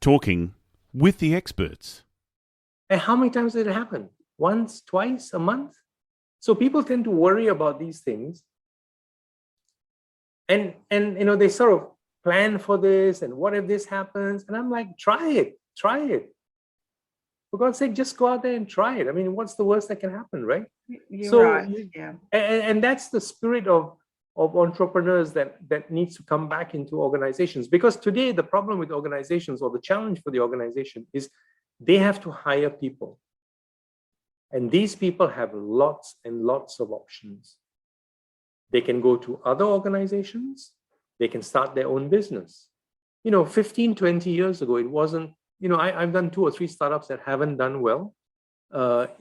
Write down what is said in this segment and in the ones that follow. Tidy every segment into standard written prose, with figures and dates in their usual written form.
Talking with the experts. And how many times did it happen? Once, twice, a month? So people tend to worry about these things. And they sort of plan for this and what if this happens? And I'm like, try it. For God's sake, just go out there and try it. I mean, what's the worst that can happen, right? You're So right. Yeah. And that's the spirit of entrepreneurs that needs to come back into organizations. Because today the problem with organizations, or the challenge for the organization, is they have to hire people. And these people have lots and lots of options. They can go to other organizations. They can start their own business. 15, 20 years ago, it wasn't, I've done 2 or 3 startups that haven't done well,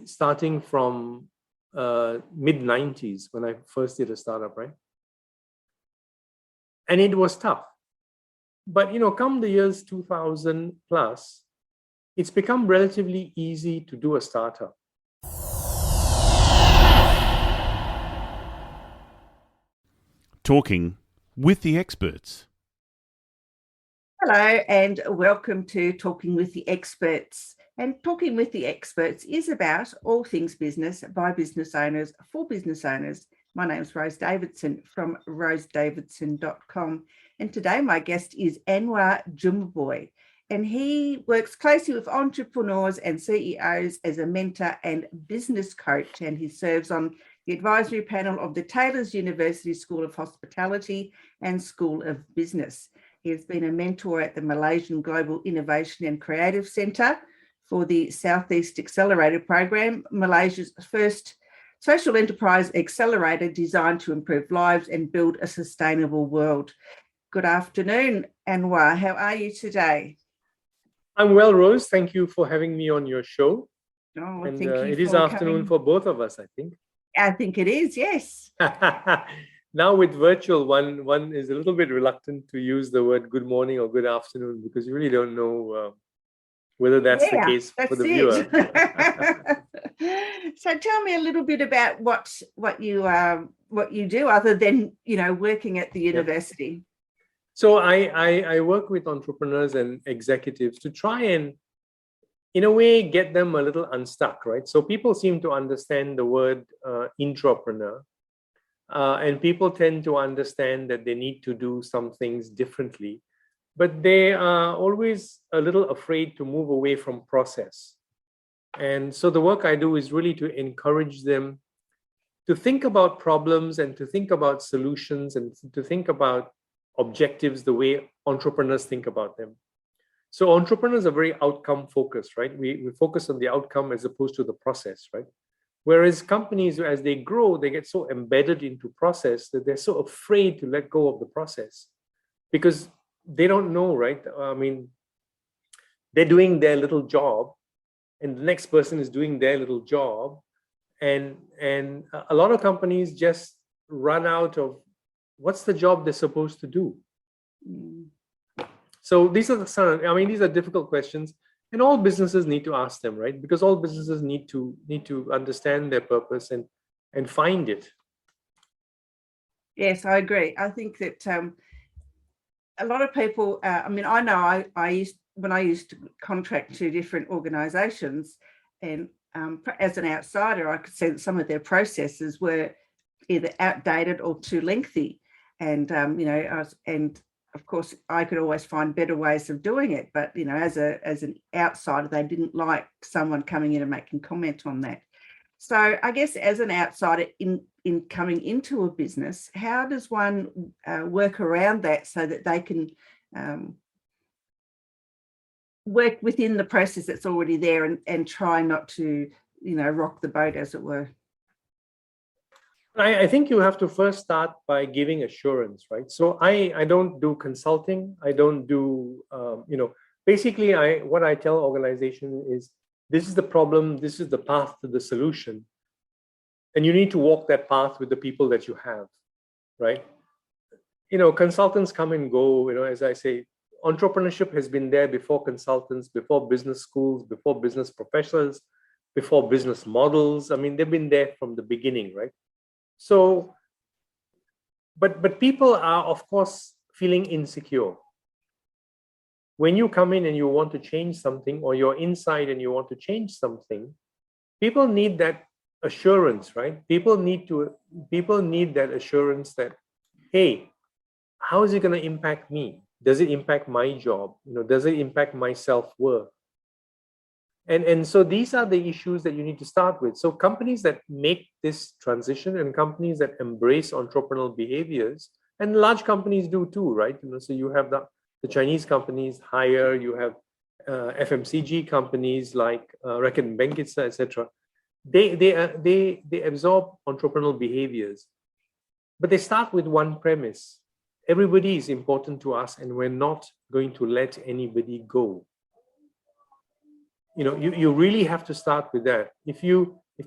starting from mid-90s when I first did a startup, right? And it was tough. But, come the years 2000 plus, it's become relatively easy to do a startup. Talking with the experts. Hello and welcome to Talking with the Experts. And Talking with the Experts is about all things business by business owners for business owners. My name is Rose Davidson from rosedavidson.com. And today my guest is Anwar Jumabhoy. And he works closely with entrepreneurs and CEOs as a mentor and business coach. And he serves on the advisory panel of the Taylor's University School of Hospitality and School of Business. He has been a mentor at the Malaysian Global Innovation and Creative Centre for the Southeast Accelerator Program, Malaysia's first social enterprise accelerator designed to improve lives and build a sustainable world. Good afternoon, Anwar. How are you today? I'm well, Rose. Thank you for having me on your show. Oh, and thank you. It is afternoon for both of us, I think. I think it is, yes. Now with virtual, one is a little bit reluctant to use the word good morning or good afternoon because you really don't know whether that's the case for the viewer. So tell me a little bit about what you do other than working at the university. So I work with entrepreneurs and executives to try and, in a way, get them a little unstuck, right? So people seem to understand the word intrapreneur, and people tend to understand that they need to do some things differently, but they are always a little afraid to move away from process. And so the work I do is really to encourage them to think about problems and to think about solutions and to think about objectives the way entrepreneurs think about them. So entrepreneurs are very outcome focused, right? We focus on the outcome as opposed to the process, right? Whereas companies, as they grow, they get so embedded into process that they're so afraid to let go of the process because they don't know, right? I mean, they're doing their little job and the next person is doing their little job. And a lot of companies just run out of what's the job they're supposed to do. So these are these are difficult questions, and all businesses need to ask them, right? Because all businesses need to understand their purpose and find it. Yes, I agree. I think that a lot of people. I know when I used to contract to different organisations, and as an outsider, I could see that some of their processes were either outdated or too lengthy. And, and of course, I could always find better ways of doing it. But, as an outsider, they didn't like someone coming in and making comment on that. So I guess as an outsider in coming into a business, how does one work around that so that they can work within the process that's already there and try not to, rock the boat, as it were? I think you have to first start by giving assurance, right? So I don't do consulting. I don't do, basically what I tell organizations is this is the problem, this is the path to the solution. And you need to walk that path with the people that you have, right? Consultants come and go, as I say, entrepreneurship has been there before consultants, before business schools, before business professionals, before business models. I mean, they've been there from the beginning, right? So, but people are, of course, feeling insecure. when you come in and you want to change something, or you're inside and you want to change something, people need that assurance, right? People need that assurance that, hey, how is it going to impact me? Does it impact my job? Does it impact my self-worth? And so these are the issues that you need to start with. So companies that make this transition, and companies that embrace entrepreneurial behaviors, and large companies do too, right? So you have the Chinese companies hire, you have FMCG companies like Reckitt Benckiser, etc. They absorb entrepreneurial behaviors, but they start with one premise: everybody is important to us, and we're not going to let anybody go. You really have to start with that. If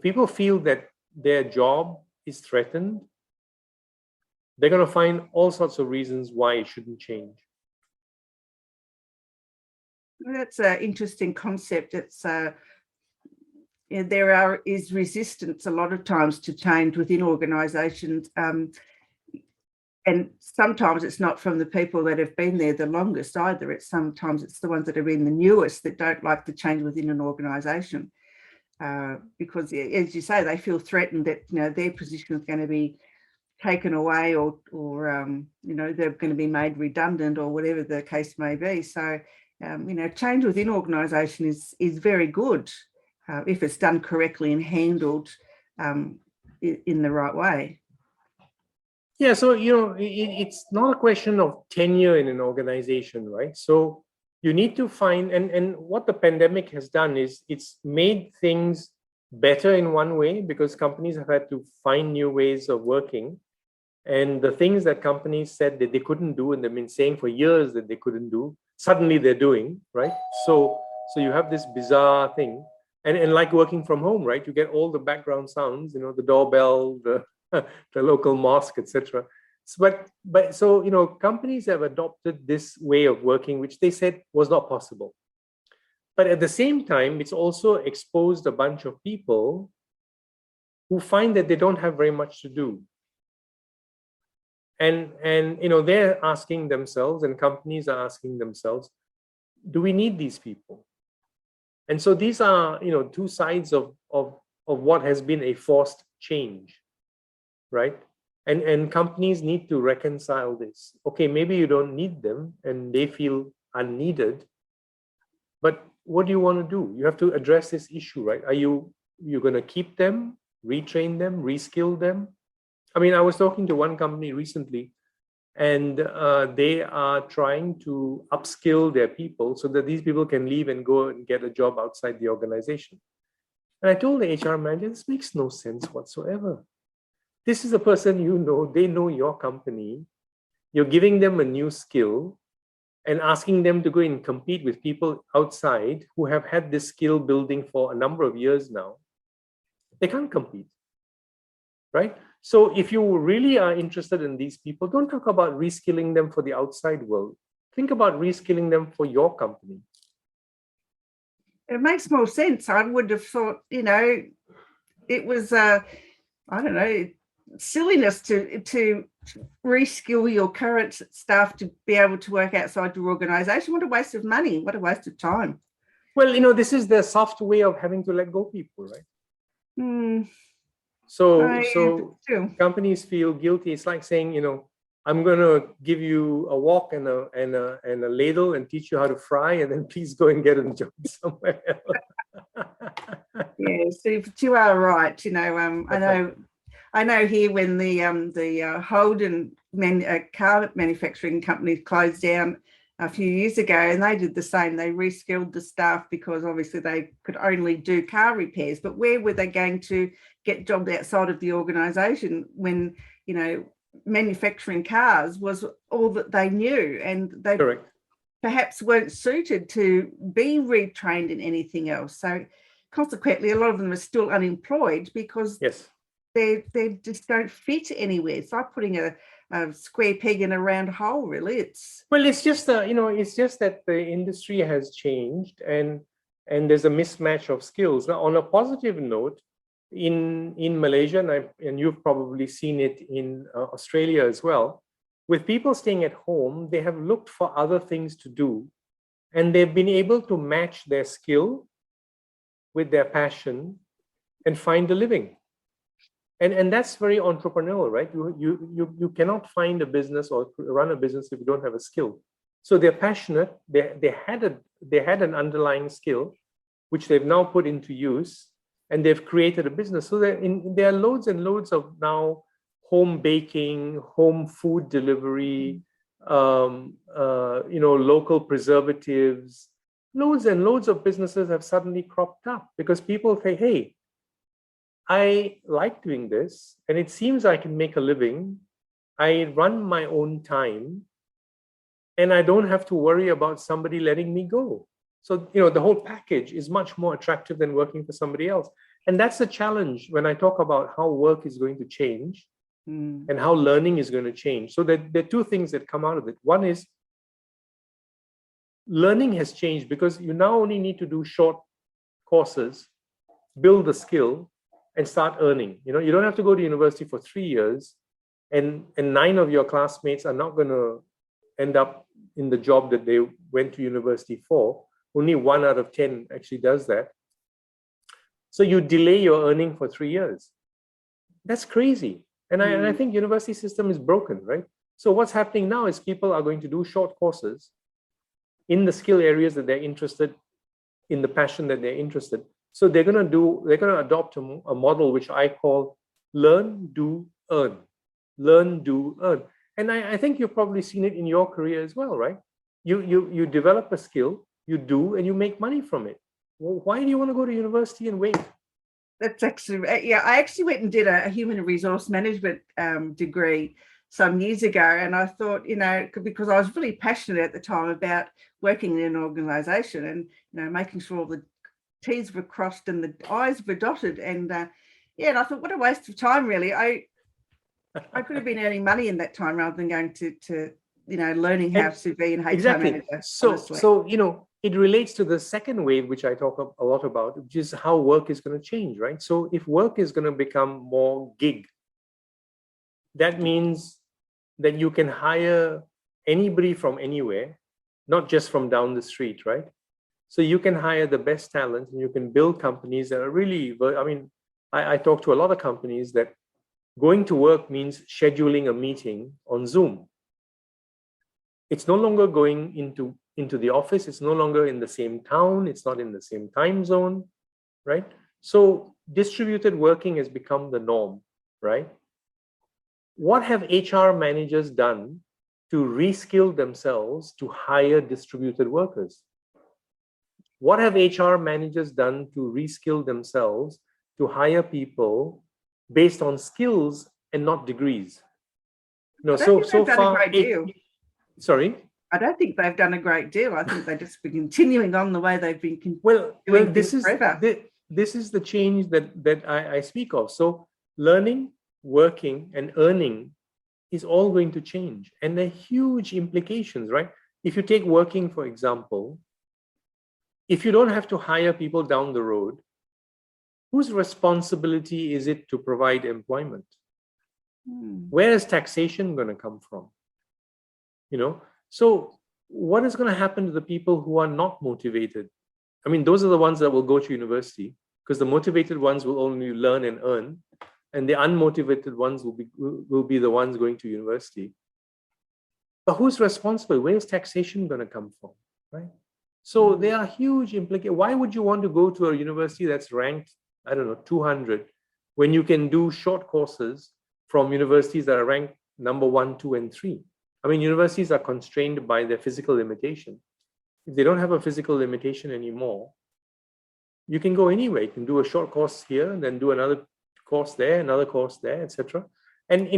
people feel that their job is threatened, they're going to find all sorts of reasons why it shouldn't change. That's an interesting concept. It's there is resistance a lot of times to change within organisations, and sometimes it's not from the people that have been there the longest either. Sometimes it's the ones that have been the newest that don't like the change within an organisation, because, as you say, they feel threatened that their position is going to be taken away, or they're going to be made redundant, or whatever the case may be. So change within organisation is very good if it's done correctly and handled in the right way. Yeah, so it's not a question of tenure in an organization, right? So you need to find, and what the pandemic has done is it's made things better in one way, because companies have had to find new ways of working. And the things that companies said that they couldn't do, and they've been saying for years that they couldn't do, suddenly they're doing, right? So you have this bizarre thing. And like working from home, right? You get all the background sounds, the doorbell, the local mosque, etc. But companies have adopted this way of working, which they said was not possible. But at the same time, it's also exposed a bunch of people who find that they don't have very much to do. And they're asking themselves, and companies are asking themselves, do we need these people? And so these are two sides of what has been a forced change. Right? And companies need to reconcile this. Okay, maybe you don't need them and they feel unneeded, but what do you want to do? You have to address this issue, right? Are you're going to keep them, retrain them, reskill them? I mean, I was talking to one company recently, and they are trying to upskill their people so that these people can leave and go and get a job outside the organization. And I told the HR manager, this makes no sense whatsoever. This is a person they know your company. You're giving them a new skill and asking them to go and compete with people outside who have had this skill building for a number of years now. They can't compete, right? So if you really are interested in these people, don't talk about reskilling them for the outside world. Think about reskilling them for your company. It makes more sense. I would have thought, it was, I don't know, silliness to reskill your current staff to be able to work outside your organization. What a waste of money. What a waste of time. Well, this is the soft way of having to let go people, right? So companies feel guilty. It's like saying, I'm going to give you a wok and a ladle and teach you how to fry, and then please go and get a job somewhere else. Yeah, Steve, you are right. I know here when the Holden car manufacturing company closed down a few years ago, and they did the same. They reskilled the staff because obviously they could only do car repairs. But where were they going to get jobs outside of the organisation when, manufacturing cars was all that they knew, and they Correct. Perhaps weren't suited to be retrained in anything else. So consequently, a lot of them are still unemployed because yes. they just don't fit anywhere. It's like putting a square peg in a round hole, really. It's just it's just that the industry has changed, and there's a mismatch of skills. Now, on a positive note, in Malaysia, and you've probably seen it in Australia as well, with people staying at home, they have looked for other things to do and they've been able to match their skill with their passion and find a living. And that's very entrepreneurial, right? You cannot find a business or run a business if you don't have a skill. So they're passionate. They had an underlying skill, which they've now put into use, and they've created a business. So there are loads and loads of now home baking, home food delivery, local preservatives. Loads and loads of businesses have suddenly cropped up because people say, hey, I like doing this and it seems I can make a living. I run my own time and I don't have to worry about somebody letting me go. So, the whole package is much more attractive than working for somebody else. And that's the challenge when I talk about how work is going to change and how learning is going to change. So there are two things that come out of it. One is learning has changed because you now only need to do short courses, build the skill, and start earning. You don't have to go to university for 3 years, and 9 of your classmates are not going to end up in the job that they went to university for. Only 1 out of 10 actually does that. So you delay your earning for 3 years. That's crazy. And I think university system is broken, right? So what's happening now is people are going to do short courses in the skill areas that they're interested in, the passion that they're interested. So they're going to adopt a model which I call learn, do, earn. Learn, do, earn. And I think you've probably seen it in your career as well, right? You develop a skill, you do, and you make money from it. Well, why do you want to go to university and wait? That's actually, I actually went and did a human resource management degree some years ago. And I thought, because I was really passionate at the time about working in an organization and, making sure all the T's were crossed and the I's were dotted. And and I thought, what a waste of time, really. I could have been earning money in that time rather than going to learning how to be an HR manager. So, it relates to the second wave, which I talk a lot about, which is how work is going to change, right? So if work is going to become more gig, that means that you can hire anybody from anywhere, not just from down the street, right? So you can hire the best talent and you can build companies that are really, I talk to a lot of companies that going to work means scheduling a meeting on Zoom. It's no longer going into the office. It's no longer in the same town. It's not in the same time zone, right? So distributed working has become the norm, right? What have HR managers done to reskill themselves to hire distributed workers? What have HR managers done to reskill themselves to hire people based on skills and not degrees? So far, sorry? I don't think they've done a great deal. I think they've just been continuing on the way they've been doing this forever. This is the change that I speak of. So learning, working, and earning is all going to change. And there are huge implications, right? If you take working, for example, if you don't have to hire people down the road, whose responsibility is it to provide employment? Where is taxation going to come from? So what is going to happen to the people who are not motivated? Those are the ones that will go to university, because the motivated ones will only learn and earn, and the unmotivated ones will be the ones going to university. But who's responsible? Where is taxation going to come from, right? So there are huge implications. Why would you want to go to a university that's ranked, 200, when you can do short courses from universities that are ranked number 1, 2, and 3? Universities are constrained by their physical limitation. If they don't have a physical limitation anymore, you can go anywhere. You can do a short course here and then do another course there, another course there, etc. And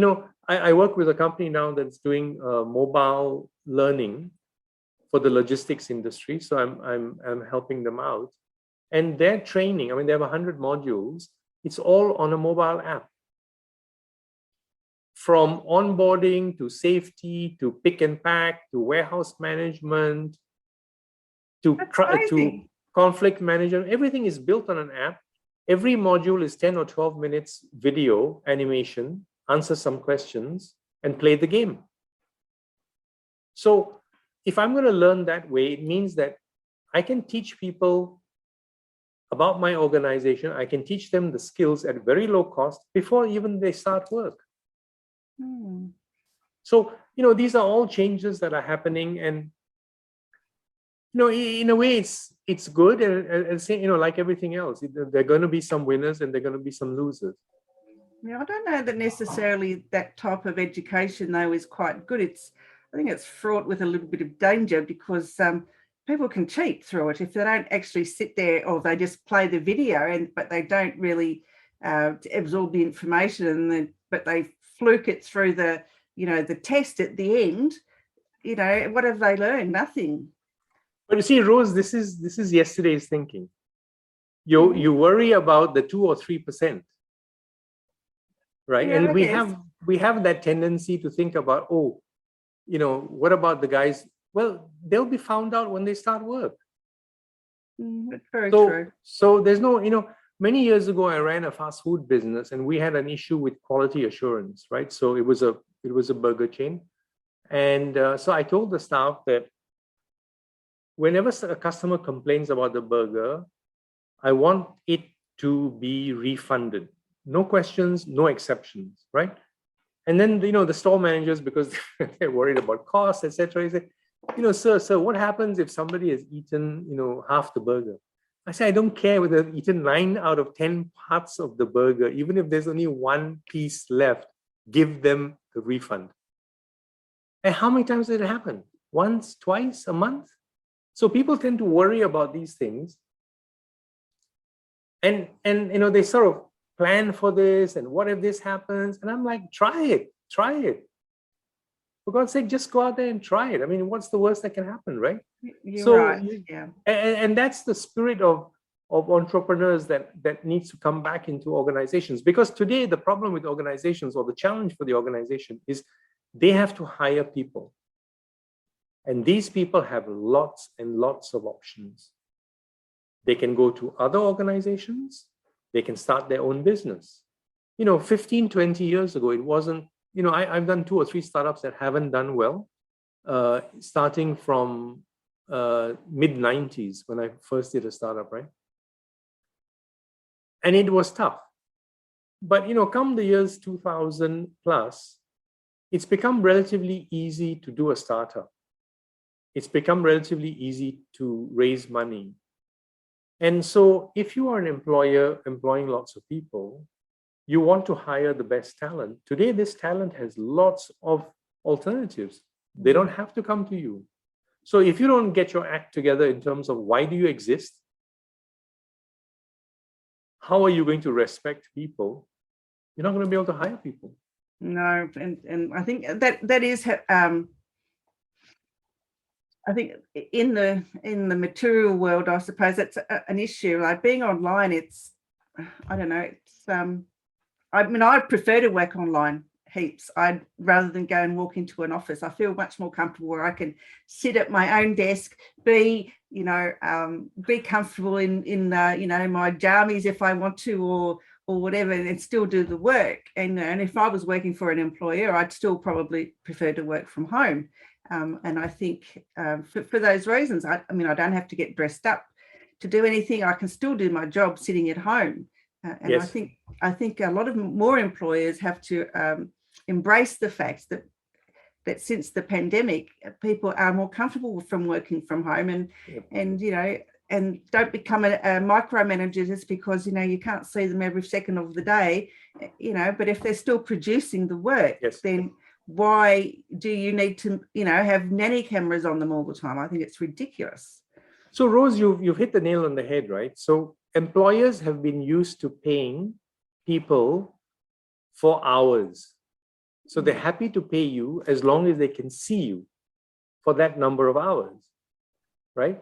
I work with a company now that's doing mobile learning for the logistics industry. So I'm helping them out. And their training, they have 100 modules. It's all on a mobile app. From onboarding to safety to pick and pack to warehouse management to conflict management, everything is built on an app. Every module is 10 or 12 minutes video animation, answer some questions, and play the game. So if I'm going to learn that way, it means that I can teach people about my organization. I can teach them the skills at very low cost before even they start work. So, these are all changes that are happening, and in a way, it's good, and say, like everything else, there are going to be some winners and there are going to be some losers. Yeah, I don't know that necessarily that type of education though is quite good. I think it's fraught with a little bit of danger because people can cheat through it if they don't actually sit there, or they just play the video but they don't really absorb the information, but they fluke it through the test at the end. What have they learned? Nothing. But you see, Rose, this is yesterday's thinking. You worry about the 2 or 3%, right? Yeah, and we have that tendency to think about, what about the guys? Well, they'll be found out when they start work. That's very true. So there's no, many years ago, I ran a fast food business, and we had an issue with quality assurance, right? So it was a burger chain, and so I told the staff that whenever a customer complains about the burger, I want it to be refunded. No questions, no exceptions, right? And then, the store managers, because they're worried about costs, etc., they say, sir, what happens if somebody has eaten, half the burger? I say, I don't care whether they've eaten 9 out of 10 parts of the burger. Even if there's only one piece left, give them the refund. And how many times did it happen? Once, twice, a month? So people tend to worry about these things. And they sort of plan for this, and what if this happens? And I'm like, try it. For God's sake, just go out there and try it. I mean, what's the worst that can happen, right? You're right. Yeah. And that's the spirit of entrepreneurs that needs to come back into organizations. Because today, the problem with organizations, or the challenge for the organization, is they have to hire people. And these people have lots and lots of options. They can go to other organizations. They can start their own business. 15, 20 years ago, it wasn't, I've done 2 or 3 startups that haven't done well, starting from mid-90s when I first did a startup, right? And it was tough. But, come the years 2000 plus, it's become relatively easy to do a startup. It's become relatively easy to raise money. And so if you are an employer employing lots of people, you want to hire the best talent. Today, this talent has lots of alternatives. They don't have to come to you. So if you don't get your act together in terms of why do you exist, how are you going to respect people? You're not going to be able to hire people. No, and I think that is I think in the material world, I suppose that's an issue. Like being online, I don't know. I prefer to work online heaps. Rather than go and walk into an office. I feel much more comfortable where I can sit at my own desk, be comfortable in my jammies if I want to, or whatever, and still do the work. And if I was working for an employer, I'd still probably prefer to work from home. And I think for those reasons, I don't have to get dressed up to do anything. I can still do my job sitting at home. And yes. I think a lot of more employers have to embrace the fact that since the pandemic, people are more comfortable from working from home, and don't become a micromanager just because you can't see them every second of the day. But if they're still producing the work, yes. Then why do you need to have nanny cameras on them all the time? I think it's ridiculous. So Rose, you've hit the nail on the head, right? So employers have been used to paying people for hours. So they're happy to pay you as long as they can see you for that number of hours, right?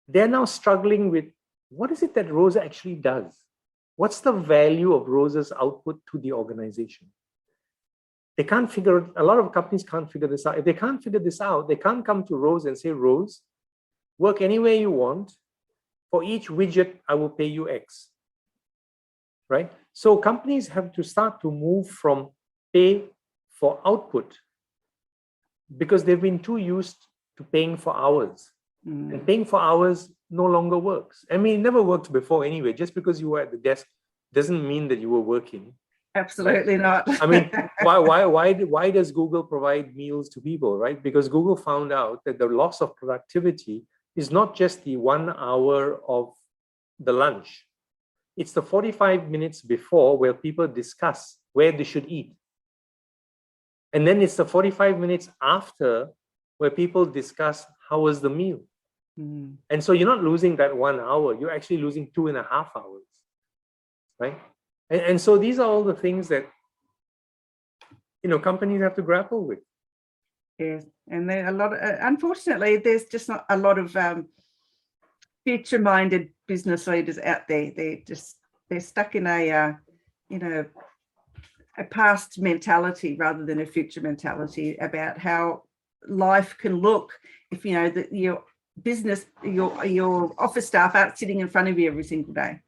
They're now struggling with, what is it that Rose actually does? What's the value of Rose's output to the organization? A lot of companies can't figure this out. If they can't figure this out, they can't come to Rose and say, Rose, work any way you want. For each widget, I will pay you X, right? So companies have to start to move from pay for output because they've been too used to paying for hours. And paying for hours no longer works. I mean, it never worked before anyway. Just because you were at the desk doesn't mean that you were working. Absolutely not. I mean, why does Google provide meals to people, right? Because Google found out that the loss of productivity is not just the 1 hour of the lunch. It's the 45 minutes before where people discuss where they should eat. And then it's the 45 minutes after where people discuss how was the meal. And so you're not losing that 1 hour, you're actually losing 2.5 hours, right? And so these are all the things that, companies have to grapple with. Yes, and there are a lot of, unfortunately, there's just not a lot of future-minded business leaders out there. They're stuck in a past mentality rather than a future mentality about how life can look if that your business, your office staff aren't sitting in front of you every single day.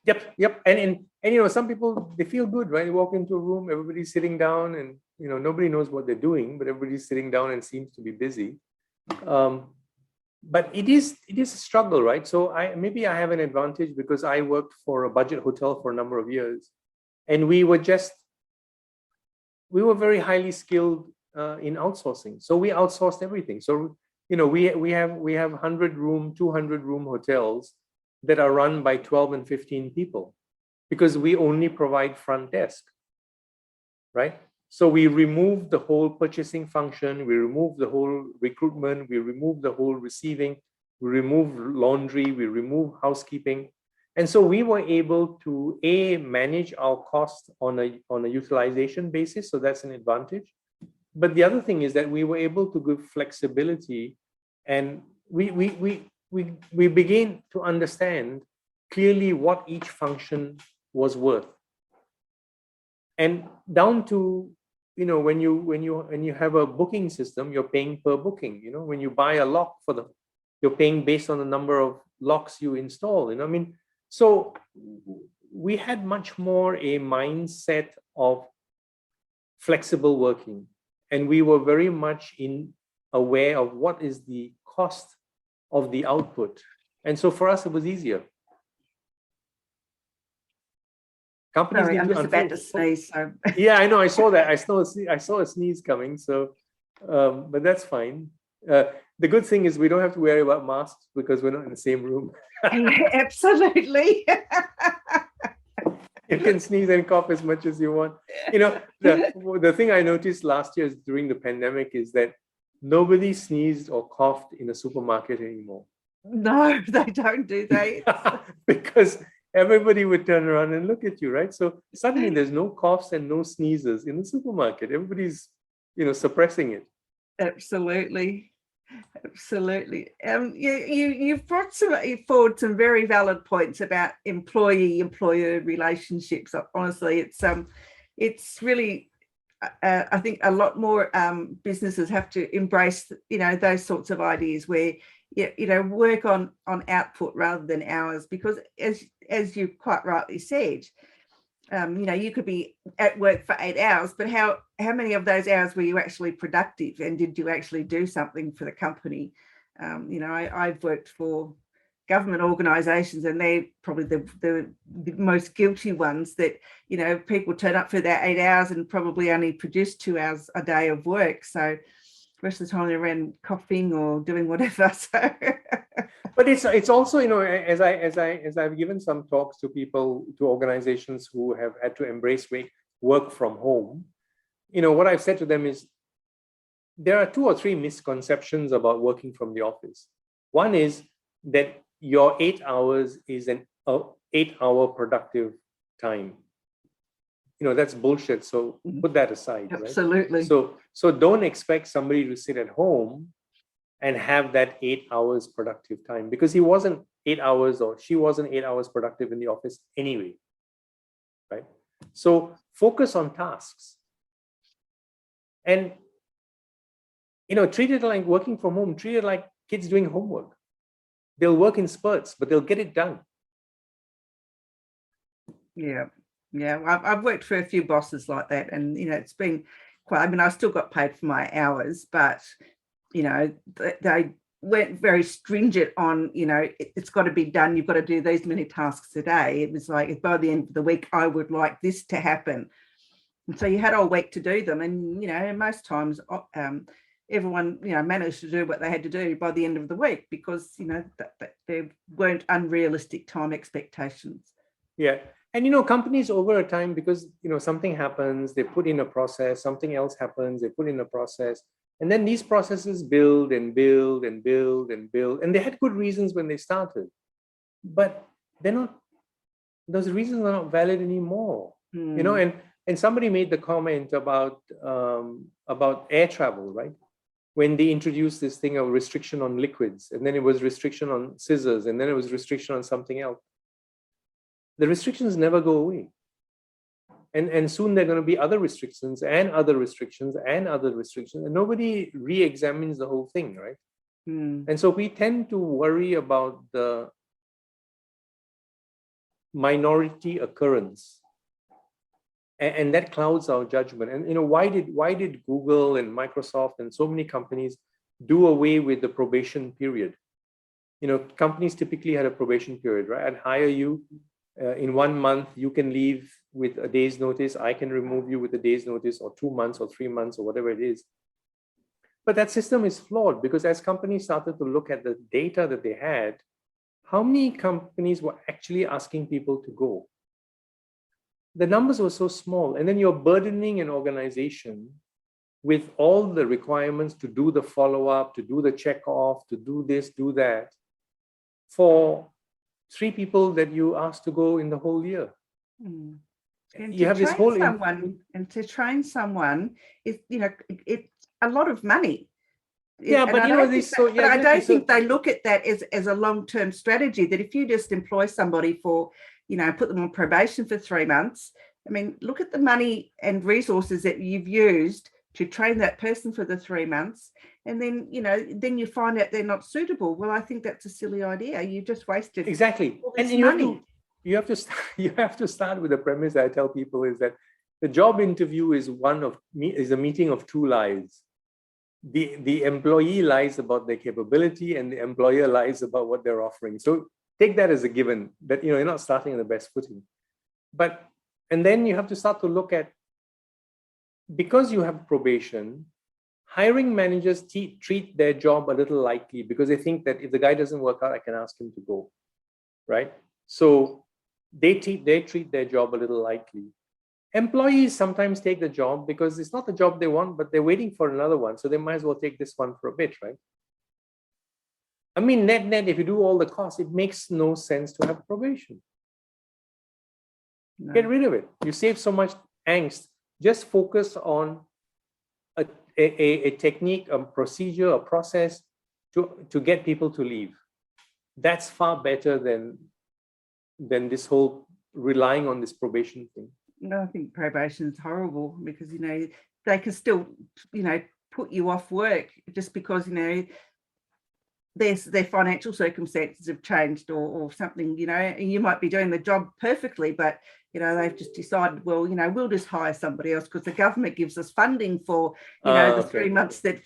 Yep. And some people, they feel good, right? You walk into a room, everybody's sitting down, and nobody knows what they're doing, but everybody's sitting down and seems to be busy. But it is a struggle, right? So maybe I have an advantage because I worked for a budget hotel for a number of years, and we were very highly skilled in outsourcing. So we outsourced everything. So we have 100-room, 200-room hotels that are run by 12 and 15 people because we only provide front desk, right? So we remove the whole purchasing function, we remove the whole recruitment, we remove the whole receiving, we remove laundry, we remove housekeeping. And so we were able to manage our costs on a utilization basis. So that's an advantage. But the other thing is that we were able to give flexibility, and we began to understand clearly what each function was worth. And down to, when you have a booking system, you're paying per booking. When you buy a lock you're paying based on the number of locks you install. So we had much more a mindset of flexible working, and we were very much aware of what is the cost of the output. And so for us, it was easier. Companies Sorry, I'm just about to sneeze. So. Yeah, I know. I saw that. I saw a sneeze coming. So, but that's fine. The good thing is we don't have to worry about masks because we're not in the same room. Absolutely. You can sneeze and cough as much as you want. The thing I noticed last year during the pandemic is that nobody sneezed or coughed in a supermarket anymore. No, they don't, do they? Because everybody would turn around and look at you, right? So suddenly there's no coughs and no sneezes in the supermarket. Everybody's, suppressing it. Absolutely. You've brought forward some very valid points about employee-employer relationships. Honestly, it's really, I think a lot more businesses have to embrace, those sorts of ideas where, work on output rather than hours, because as you quite rightly said, you could be at work for 8 hours, but how many of those hours were you actually productive, and did you actually do something for the company? I've worked for government organisations, and they're probably the most guilty ones that, people turn up for that 8 hours and probably only produce 2 hours a day of work. So the rest of the time they're around coughing or doing whatever. So. But it's also, as I've given some talks to people, to organizations who have had to embrace work from home, what I've said to them is there are 2 or 3 misconceptions about working from the office. One is that your 8 hours is an 8-hour productive time. That's bullshit. So put that aside. Absolutely. Right? So don't expect somebody to sit at home and have that 8 hours productive time, because he wasn't 8 hours or she wasn't 8 hours productive in the office anyway, right? So focus on tasks, and treat it like working from home. Treat it like kids doing homework. They'll work in spurts, but they'll get it done. Yeah. I've worked for a few bosses like that, and it's been quite. I still got paid for my hours, but they weren't very stringent on, it's got to be done. You've got to do these many tasks a day. It was like, by the end of the week, I would like this to happen. And so you had all week to do them. And, most times everyone, managed to do what they had to do by the end of the week because, there weren't unrealistic time expectations. Yeah. And, companies over a time, because, something happens, they put in a process, something else happens, they put in a process. And then these processes build and build and build and build. And they had good reasons when they started. But those reasons are not valid anymore. And somebody made the comment about air travel, right? When they introduced this thing of restriction on liquids, and then it was restriction on scissors, and then it was restriction on something else. The restrictions never go away. And soon there are going to be other restrictions and other restrictions and other restrictions, and nobody re-examines the whole thing, right? And so we tend to worry about the minority occurrence, and that clouds our judgment. And why did Google and Microsoft and so many companies do away with the probation period? Companies typically had a probation period, right? I'd hire you. In 1 month, you can leave with a day's notice. I can remove you with a day's notice, or 2 months or 3 months or whatever it is. But that system is flawed because as companies started to look at the data that they had, how many companies were actually asking people to go? The numbers were so small. And then you're burdening an organization with all the requirements to do the follow-up, to do the check-off, to do this, do that, for 3 people that you asked to go in the whole year. And you have this whole and to train someone is, it's a lot of money. Yeah, but I don't think they look at that as a long-term strategy, that if you just employ somebody for, put them on probation for 3 months, I mean, look at the money and resources that you've used to train that person for the 3 months. And then, then you find out they're not suitable. Well, I think that's a silly idea. You just wasted exactly all this and money. You have to start with the premise that I tell people is that the job interview is a meeting of 2 lies. The employee lies about their capability, and the employer lies about what they're offering. So take that as a given, that you're not starting on the best footing. And then you have to start to look at, because you have probation, hiring managers treat their job a little lightly because they think that if the guy doesn't work out, I can ask him to go, right? So they treat their job a little lightly. Employees sometimes take the job because it's not the job they want, but they're waiting for another one. So they might as well take this one for a bit, right? I mean, net, if you do all the costs, it makes no sense to have probation. No. Get rid of it. You save so much angst. Just focus on a technique, a procedure, a process to get people to leave. That's far better than this whole relying on this probation thing. No, I think probation is horrible because, they can still, put you off work just because, their financial circumstances have changed or something, you might be doing the job perfectly, but, they've just decided, well, we'll just hire somebody else because the government gives us funding for, the 3 months that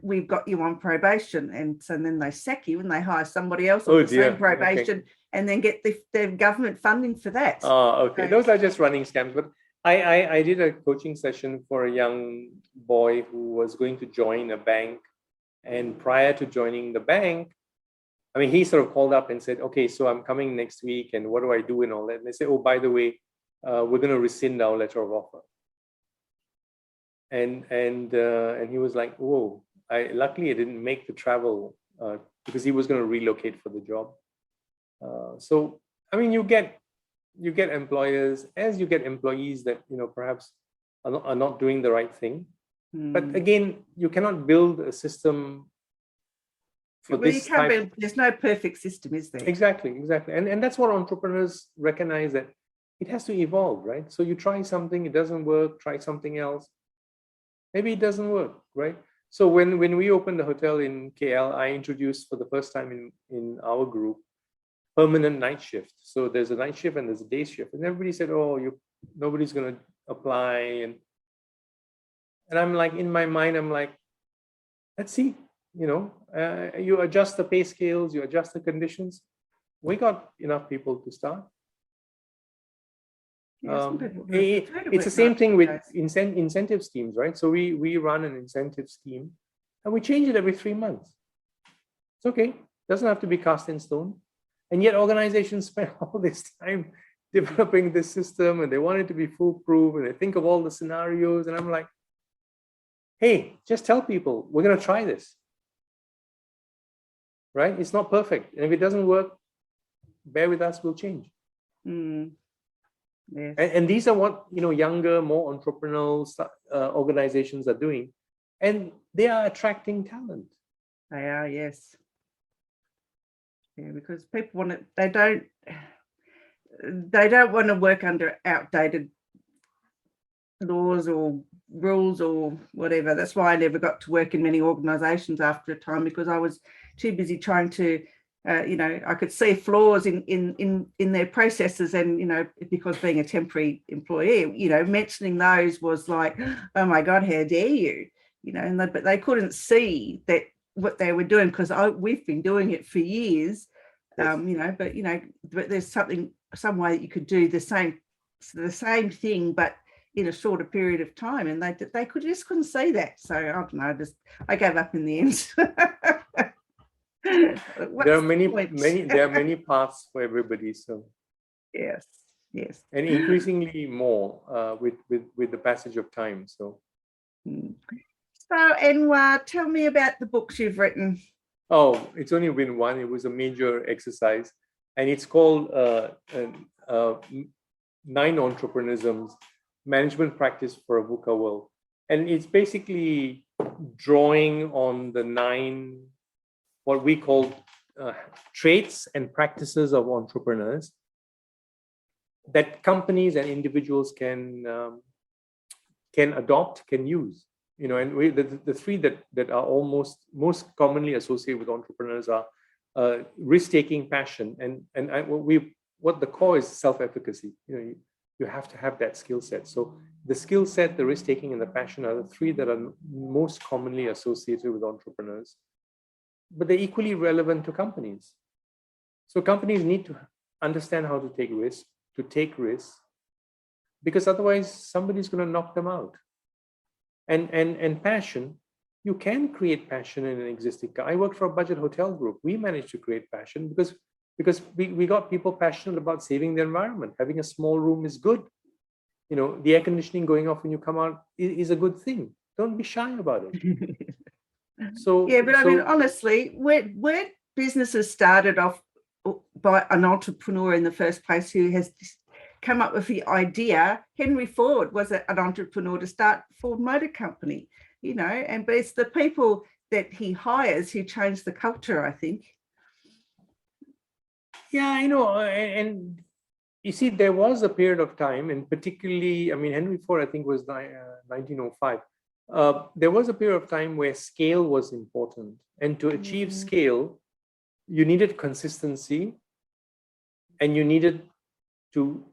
we've got you on probation. And so then they sack you and they hire somebody else on the same probation. Okay. And then get the government funding for that. Oh, okay. Those are just running scams. But I did a coaching session for a young boy who was going to join a bank. And prior to joining the bank, I mean, he sort of called up and said, okay, so I'm coming next week and what do I do and all that? And they say, oh, by the way, we're going to rescind our letter of offer. And he was like, whoa, luckily I didn't make the travel because he was going to relocate for the job. So, I mean, you get employers as you get employees that, perhaps are not doing the right thing. But again, you cannot build a system for this type. There's no perfect system, is there? Exactly. And that's what entrepreneurs recognize, that it has to evolve, right? So you try something, it doesn't work, try something else. Maybe it doesn't work, right? So when we opened the hotel in KL, I introduced for the first time in our group permanent night shift. So there's a night shift and there's a day shift. And everybody said, oh, nobody's going to apply. And I'm like, in my mind, I'm like, let's see. you adjust the pay scales, you adjust the conditions. We got enough people to start. It's the same thing with incentive schemes, right? So we run an incentive scheme and we change it every 3 months. It's okay. Doesn't have to be cast in stone. And yet organizations spend all this time developing this system and they want it to be foolproof and they think of all the scenarios. And I'm like, hey, just tell people we're going to try this. Right? It's not perfect. And if it doesn't work, bear with us, we'll change. Yes. And these are what younger, more entrepreneurial organizations are doing, and they are attracting talent. They are, yes. Yeah, because people want it. They don't want to work under outdated laws or rules or whatever. That's why I never got to work in many organizations after a time, because I was too busy trying to I could see flaws in their processes, and because being a temporary employee, mentioning those was like, oh my God, how dare you, but they couldn't see that what they were doing, because we've been doing it for years. Yes. But there's some way that you could do the same thing, but in a shorter period of time, and they couldn't see that. So I don't know, I gave up in the end. There are many paths for everybody. So yes, and increasingly more with the passage of time. So Anwar, tell me about the books you've written. Oh, it's only been one. It was a major exercise, and it's called 9 Entrepreneurisms: Management Practice for a VUCA World. And it's basically drawing on the 9 what we call traits and practices of entrepreneurs that companies and individuals can adopt, can use. And the 3 that are most commonly associated with entrepreneurs are risk-taking, passion, and what the core is self-efficacy. You have to have that skill set. So the skill set, the risk-taking, and the passion are the 3 that are most commonly associated with entrepreneurs. But they're equally relevant to companies. So companies need to understand how to take risks, because otherwise somebody's going to knock them out. And passion, you can create passion in an existing car. I worked for a budget hotel group. We managed to create passion because we got people passionate about saving the environment. Having a small room is good. The air conditioning going off when you come out is a good thing. Don't be shy about it. So yeah, but I mean, honestly, where businesses started off by an entrepreneur in the first place who has come up with the idea. Henry Ford was an entrepreneur to start Ford Motor Company, but it's the people that he hires who change the culture, I think. Yeah, and you see, there was a period of time, and particularly, Henry Ford, I think, was 1905. There was a period of time where scale was important, and to achieve scale, you needed consistency, and you needed to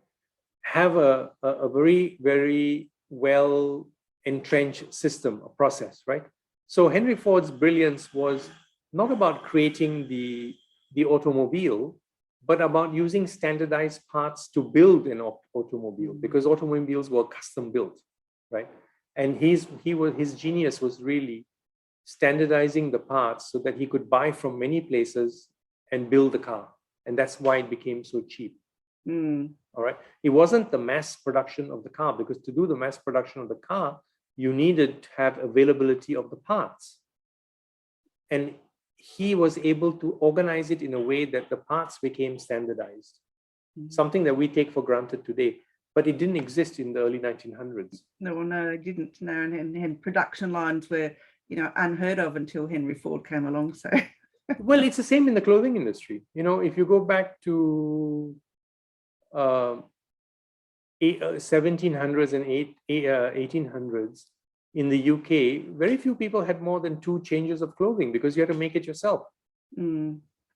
have a very, very well entrenched system, a process, right? So Henry Ford's brilliance was not about creating the automobile, but about using standardized parts to build an automobile, because automobiles were custom built, right? And his genius was really standardizing the parts so that he could buy from many places and build the car. And that's why it became so cheap. All right. It wasn't the mass production of the car, because to do the mass production of the car, you needed to have availability of the parts. And he was able to organize it in a way that the parts became standardized, something that we take for granted today. But it didn't exist in the early 1900s. No, it didn't. No, and production lines were, unheard of until Henry Ford came along. So, well, it's the same in the clothing industry. If you go back to 1700s and 1800s in the UK, very few people had more than 2 changes of clothing because you had to make it yourself.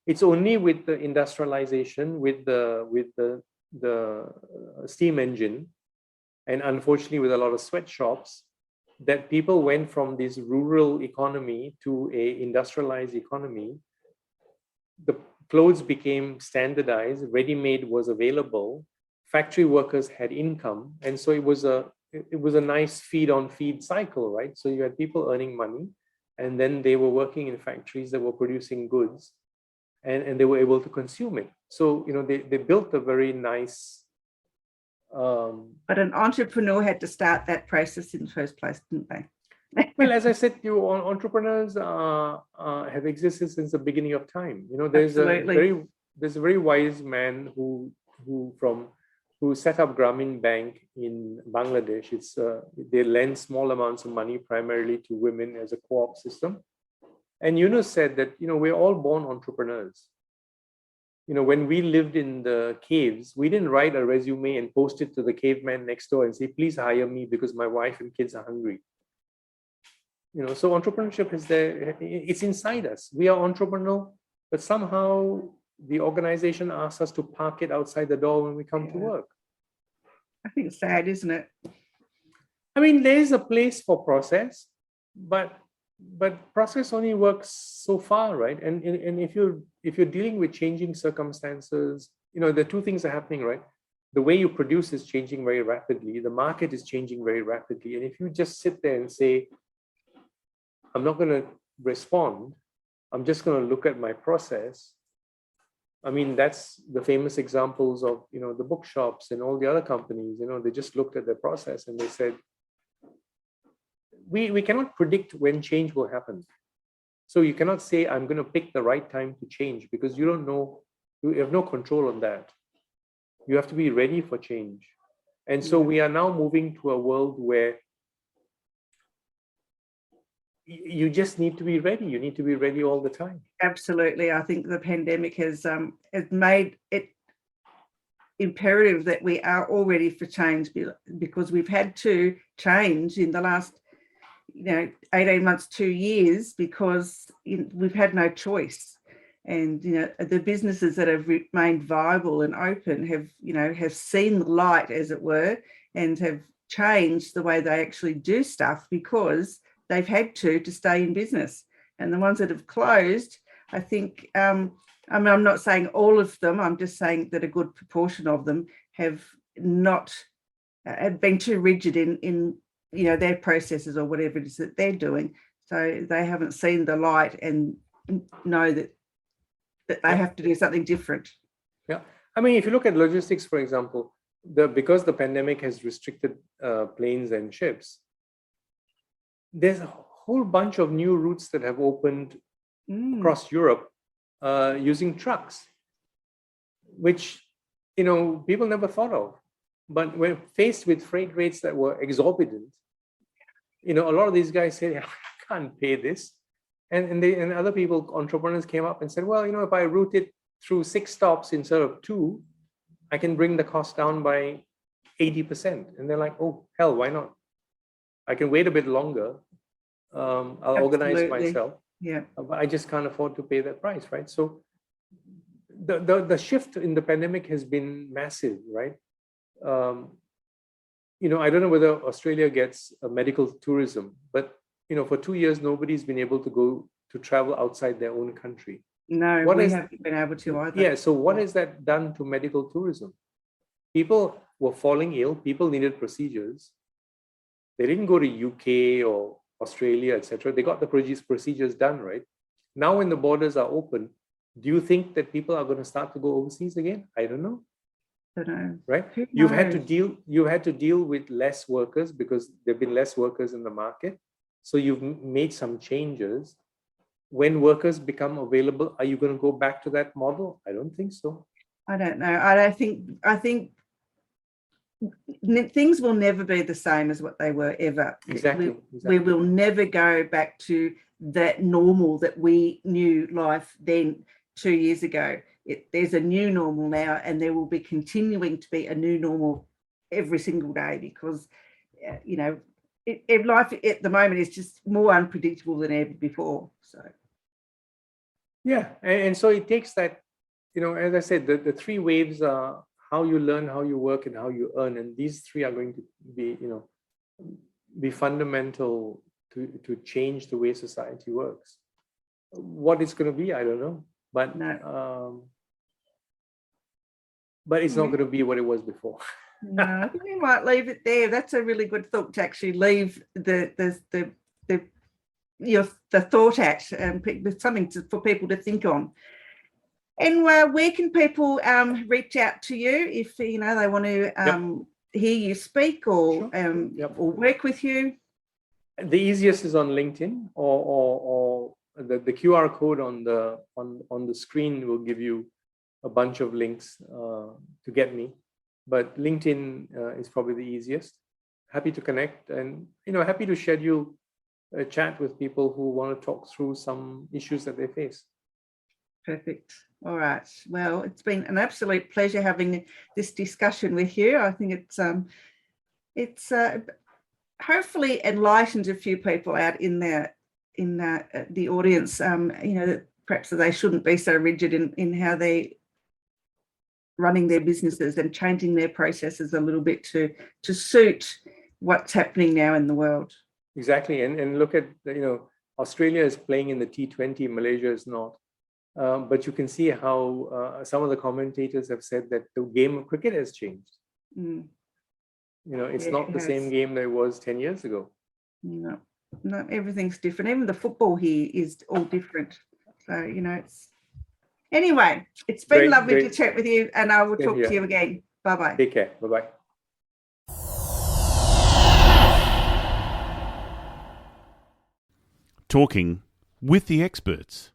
It's only with the industrialization, with the steam engine, and unfortunately with a lot of sweatshops, that people went from this rural economy to a industrialized economy. The clothes became standardized, ready-made was available, factory workers had income, and so it was a nice feed-on-feed cycle, right? So you had people earning money, and then they were working in factories that were producing goods, and they were able to consume it. So they built a very nice. But an entrepreneur had to start that process in the first place, didn't they? Well, as I said, entrepreneurs have existed since the beginning of time. There's Absolutely. there's a very wise man who set up Grameen Bank in Bangladesh. They lend small amounts of money primarily to women as a co-op system. And Yunus said that we're all born entrepreneurs. When we lived in the caves, we didn't write a resume and post it to the caveman next door and say, please hire me because my wife and kids are hungry. So entrepreneurship is there, it's inside us. We are entrepreneurial, but somehow the organization asks us to park it outside the door when we come to work. I think it's sad, isn't it? I mean, there is a place for process, but process only works so far, right? And if you're dealing with changing circumstances, the two things are happening, right? The way you produce is changing very rapidly. The market is changing very rapidly. And if you just sit there and say, I'm not going to respond, I'm just going to look at my process. I mean, that's the famous examples of, the bookshops and all the other companies, they just looked at their process and they said, we cannot predict when change will happen. So you cannot say, I'm going to pick the right time to change, because you don't know, you have no control on that. You have to be ready for change. And so we are now moving to a world where you just need to be ready. You need to be ready all the time. Absolutely. I think the pandemic has made it imperative that we are all ready for change, because we've had to change in the last 18 months, 2 years, because we've had no choice. And the businesses that have remained viable and open have seen the light, as it were, and have changed the way they actually do stuff because they've had to stay in business. And the ones that have closed, I think, I'm not saying all of them, I'm just saying that a good proportion of them have been too rigid in their processes or whatever it is that they're doing. So they haven't seen the light and know that they have to do something different. Yeah. I mean, if you look at logistics, for example, because the pandemic has restricted planes and ships, there's a whole bunch of new routes that have opened across Europe using trucks, which, people never thought of. But when faced with freight rates that were exorbitant, a lot of these guys said, I can't pay this. And other people, entrepreneurs, came up and said, well, if I route it through 6 stops instead of 2, I can bring the cost down by 80%. And they're like, oh, hell, why not? I can wait a bit longer. I'll organize myself. Yeah. But I just can't afford to pay that price, right? So the shift in the pandemic has been massive, right? I don't know whether Australia gets medical tourism, but for 2 years, nobody's been able to go to travel outside their own country. No, we haven't been able to either. Yeah, so what has that done to medical tourism? People were falling ill, people needed procedures. They didn't go to UK or Australia, etc. They got the procedures done, right? Now when the borders are open, do you think that people are going to start to go overseas again? I don't know. Right? You've had to deal with less workers because there've been less workers in the market. So you've made some changes. When workers become available, are you going to go back to that model? I don't think so. I don't know. I think things will never be the same as what they were ever. Exactly. We will never go back to that normal that we knew life then 2 years ago. There's a new normal now, and there will be continuing to be a new normal every single day, because life at the moment is just more unpredictable than ever before. So yeah, and so it takes that, as I said, the 3 waves are how you learn, how you work, and how you earn, and these 3 are going to be be fundamental to change the way society works. What it's going to be, I don't know, but it's not going to be what it was before. No, I think we might leave it there. That's a really good thought, to actually leave the thought at, with something for people to think on. And where can people reach out to you if they want to hear you speak or or work with you? The easiest is on LinkedIn, or the QR code on the screen will give you a bunch of links to get me. But LinkedIn is probably the easiest. Happy to connect, and happy to schedule a chat with people who want to talk through some issues that they face. Perfect. All right. Well, it's been an absolute pleasure having this discussion with you. I think it's hopefully enlightened a few people out in the audience. That perhaps they shouldn't be so rigid in how they running their businesses and changing their processes a little bit to suit what's happening now in the world. Exactly. And look at, Australia is playing in the T20, Malaysia is not. But you can see how some of the commentators have said that the game of cricket has changed. It's not the same game that it was 10 years ago. No, everything's different. Even the football here is all different. So, it's... Anyway, it's been lovely to chat with you, and I will talk to you again. Bye-bye. Take care. Bye-bye. Talking with the experts.